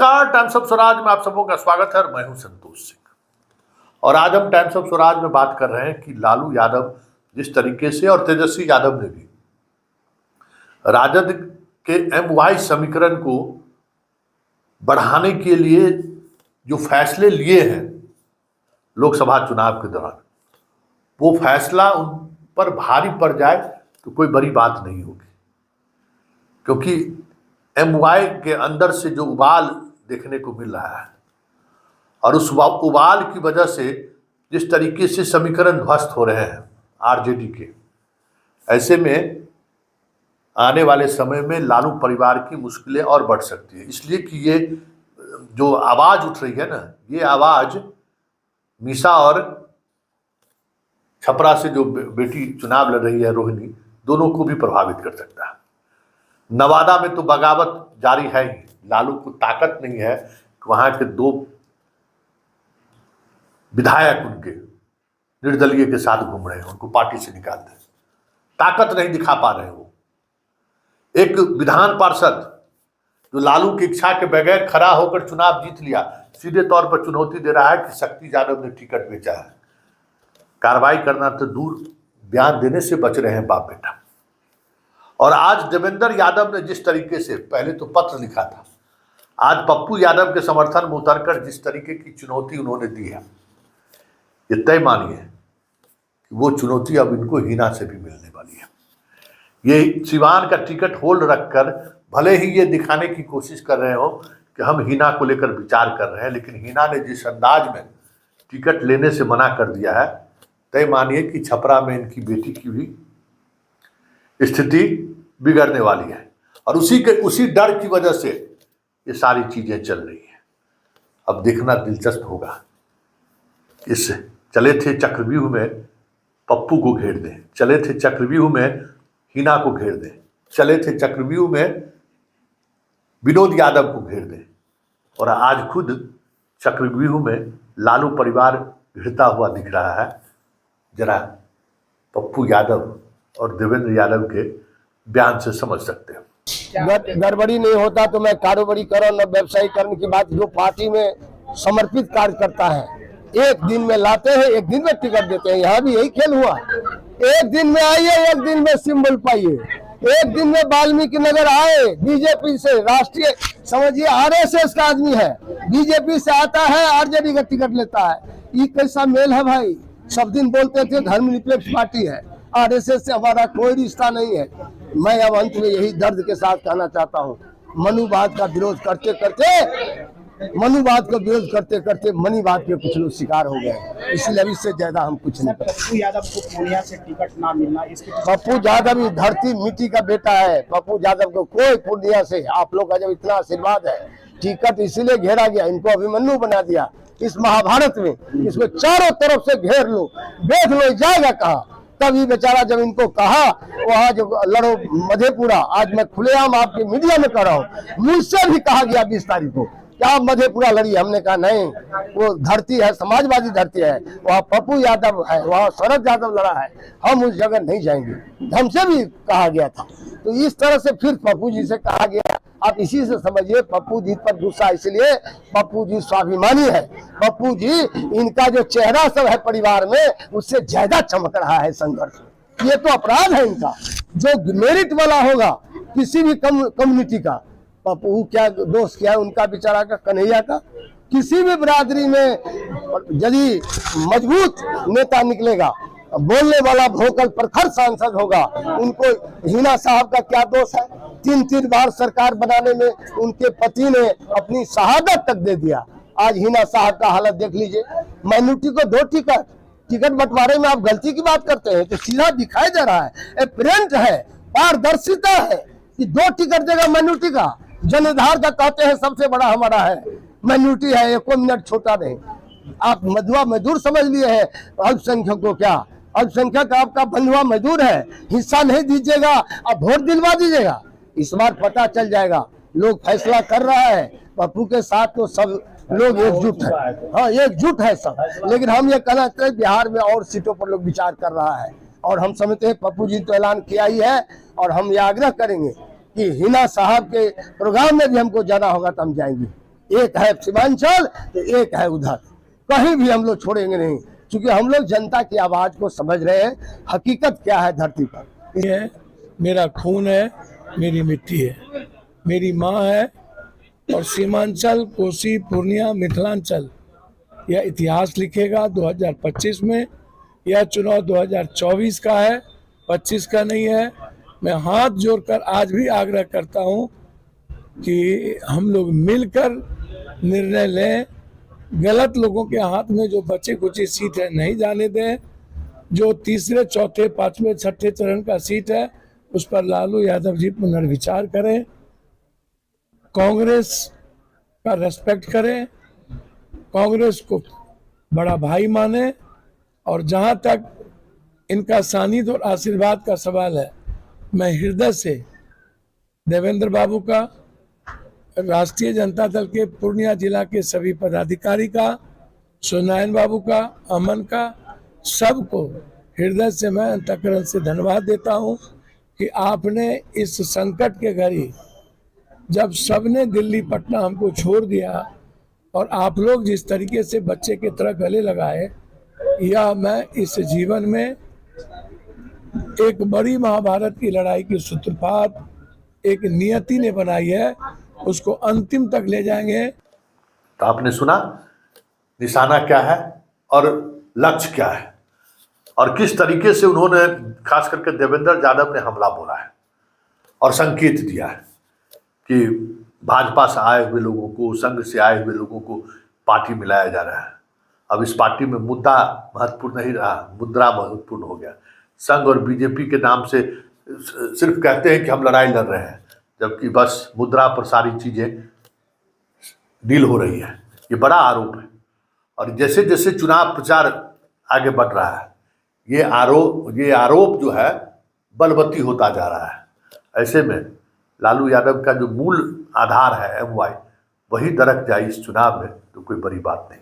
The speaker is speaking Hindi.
नमस्कार, टाइम्स ऑफ स्वराज में आप सबों का स्वागत है और मैं हूं संतोष सिंह। और आज हम टाइम्स ऑफ स्वराज में बात कर रहे हैं कि लालू यादव जिस तरीके से और तेजस्वी यादव ने भी राजद के MY समीकरण को बढ़ाने के लिए जो फैसले लिए हैं लोकसभा चुनाव के दौरान, वो फैसला उन पर भारी पड़ जाए तो कोई बड़ी बात नहीं होगी, क्योंकि MY के अंदर से जो उबाल देखने को मिल रहा है और उस उबाल की वजह से जिस तरीके से समीकरण ध्वस्त हो रहे हैं RJD के, ऐसे में आने वाले समय में लालू परिवार की मुश्किलें और बढ़ सकती है। इसलिए कि ये जो आवाज़ उठ रही है ना, ये आवाज़ मीसा और छपरा से जो बेटी चुनाव लड़ रही है रोहिणी, दोनों को भी प्रभावित कर सकता है। नवादा में तो बगावत जारी है ही, लालू को ताकत नहीं है कि वहां के 2 विधायक उनके निर्दलीय के साथ घूम रहे हैं, उनको पार्टी से निकाल दें, ताकत नहीं दिखा पा रहे हैं। वो एक विधान पार्षद जो लालू की इच्छा के बगैर खड़ा होकर चुनाव जीत लिया, सीधे तौर पर चुनौती दे रहा है कि शक्ति यादव ने टिकट बेचा है। कार्रवाई करना तो दूर, बयान देने से बच रहे हैं बाप बेटा। और आज देवेंद्र यादव ने जिस तरीके से पहले तो पत्र लिखा था, आज पप्पू यादव के समर्थन में उतरकर जिस तरीके की चुनौती उन्होंने दी है, ये तय मानिए कि वो चुनौती अब इनको हिना से भी मिलने वाली है। ये सिवान का टिकट होल्ड रखकर भले ही ये दिखाने की कोशिश कर रहे हो कि हम हिना को लेकर विचार कर रहे हैं, लेकिन हिना ने जिस अंदाज में टिकट लेने से मना कर दिया है, तय मानिए कि छपरा में इनकी बेटी की भी स्थिति बिगड़ने वाली है। और उसी डर की वजह से ये सारी चीजें चल रही हैं। अब देखना दिलचस्प होगा, इस चले थे चक्रव्यूह में पप्पू को घेर दें, चले थे चक्रव्यूह में हिना को घेर दें, चले थे चक्रव्यूह में विनोद यादव को घेर दें, और आज खुद चक्रव्यूह में लालू परिवार घिरता हुआ दिख रहा है। जरा पप्पू यादव और देवेंद्र यादव के बयान से समझ सकते हैं। गड़बड़ी नहीं होता तो मैं कारोबारीकरण और व्यवसायीकरण की बात, जो पार्टी में समर्पित कार्य करता है, एक दिन में लाते हैं, एक दिन में टिकट देते हैं। यहाँ भी यही खेल हुआ, एक दिन में आइए, एक दिन में सिंबल पाइए, एक दिन में वाल्मीकि नगर आए, बीजेपी से राष्ट्रीय समझिए RSS का आदमी है, बीजेपी से आता है, RJD का टिकट लेता है। ये कैसा मेल है भाई? सब दिन बोलते थे धर्मनिरपेक्ष पार्टी है, RSS से हमारा कोई रिश्ता नहीं है। मैं अब अंत में यही दर्द के साथ कहना चाहता हूँ, मनुवाद का विरोध करते करते मनीवाद के कुछ लोग शिकार हो गए, इसलिए अब इससे ज्यादा हम कुछ नहीं करते। पप्पू यादव को पूर्णिया से टिकट ना मिलना, इसके पप्पू यादव धरती मिट्टी का बेटा है। पप्पू यादव को कोई पूर्णिया से, आप लोग का जब इतना आशीर्वाद है, टिकट इसीलिए घेरा गया, इनको अभिमन्यु बना दिया इस महाभारत में, इसको चारों तरफ से घेर लो, देख लो जाएगा कहाँ। तभी बेचारा जब इनको कहा वहाँ जो लड़ो मधेपुरा, आज मैं खुलेआम आपके मीडिया में कर रहा हूँ, मुझसे भी कहा गया 20 तारीख को क्या आप मधेपुरा लड़िए। हमने कहा नहीं, वो धरती है, समाजवादी धरती है, वहाँ पप्पू यादव है, वहाँ शरद यादव लड़ा है, हम उस जगह नहीं जाएंगे, हमसे भी कहा गया था। तो इस तरह से फिर पप्पू जी से कहा गया। आप इसी से समझिए पप्पू जी पर गुस्सा, इसलिए पप्पू जी स्वाभिमानी है। पप्पू जी, इनका जो चेहरा सब है परिवार में, उससे ज्यादा चमक रहा है संघर्ष। ये तो अपराध है इनका, जो मेरिट वाला होगा किसी भी कम्युनिटी का, पप्पू क्या दोस्त क्या है उनका बेचारा का, कन्हैया का, किसी भी बिरादरी में यदि मजबूत नेता निकलेगा, बोलने वाला भोकल प्रखर सांसद होगा, उनको हिना साहब का क्या दोष है? 3 बार सरकार बनाने में उनके पति ने अपनी शहादत तक दे दिया। आज हिना साहब का हालत देख लीजिए, माइनॉरिटी को 2 टिकट बंटवारे में आप गलती की बात करते हैं, तो सीधा दिखाई दे रहा है, एपरेंट है, पारदर्शिता है कि 2 टिकट देगा माइनॉरिटी का। जनाधार का कहते हैं सबसे बड़ा हमारा है, माइनॉरिटी है, 1 मिनट छोटा नहीं। आप मधुआ मजदूर समझ लिए हैं अल्पसंख्यक को, क्या अल्पसंख्यक आपका बंधुआ मजदूर है? हिस्सा नहीं दीजिएगा, अब वोट दिलवा दीजिएगा। इस बार पता चल जाएगा, लोग फैसला कर रहा है। पप्पू के साथ तो सब लोग एकजुट है, हाँ एकजुट है सब, लेकिन हम ये कहना चाहते हैं बिहार में और सीटों पर लोग विचार कर रहा है, और हम समझते हैं पप्पू जी तो ऐलान किया ही है, और हम ये आग्रह करेंगे कि हिना साहब के प्रोग्राम में भी हमको जाना होगा तो हम जाएंगे। एक है सीमांचल तो एक है उधर, कहीं भी हम लोग छोड़ेंगे नहीं, क्योंकि हम लोग जनता की आवाज को समझ रहे हैं, हकीकत क्या है धरती पर। है, मेरा खून है, मेरी मिट्टी है, मेरी माँ है, और सीमांचल, कोसी, पूर्णिया, मिथिलांचल यह इतिहास लिखेगा 2025 में। यह चुनाव 2024 का है, 25 का नहीं है। मैं हाथ जोड़कर आज भी आग्रह करता हूं कि हम लोग मिलकर निर्णय लें, गलत लोगों के हाथ में जो बचे कुची सीट है नहीं जाने दें। जो तीसरे, चौथे, पांचवें, छठे चरण का सीट है उस पर लालू यादव जी पुनर्विचार करें, कांग्रेस का रेस्पेक्ट करें, कांग्रेस को बड़ा भाई माने। और जहां तक इनका सानिध्य और आशीर्वाद का सवाल है, मैं हृदय से देवेंद्र बाबू का, राष्ट्रीय जनता दल के पूर्णिया जिला के सभी पदाधिकारी का, सुनायन बाबू का, अमन का, सबको हृदय से मैं अंतःकरण से धन्यवाद देता हूं कि आपने इस संकट के घड़ी, जब सबने दिल्ली पटना हमको छोड़ दिया और आप लोग जिस तरीके से बच्चे की तरह गले लगाए, यह मैं इस जीवन में एक बड़ी महाभारत की लड़ाई की सूत्रपात एक नियति ने बनाई है, उसको अंतिम तक ले जाएंगे। तो आपने सुना निशाना क्या है और लक्ष्य क्या है, और किस तरीके से उन्होंने खास करके देवेंद्र यादव ने हमला बोला है और संकेत दिया है कि भाजपा से आए हुए लोगों को, संघ से आए हुए लोगों को पार्टी मिलाया जा रहा है। अब इस पार्टी में मुद्दा महत्वपूर्ण नहीं रहा, मुद्रा महत्वपूर्ण हो गया। संघ और बीजेपी के नाम से सिर्फ कहते हैं कि हम लड़ाई लड़ रहे हैं, जबकि बस मुद्रा पर सारी चीज़ें डील हो रही है। ये बड़ा आरोप है, और जैसे जैसे चुनाव प्रचार आगे बढ़ रहा है, ये आरोप जो है बलवती होता जा रहा है। ऐसे में लालू यादव का जो मूल आधार है MY, वही दरक जाए इस चुनाव में, तो कोई बड़ी बात नहीं।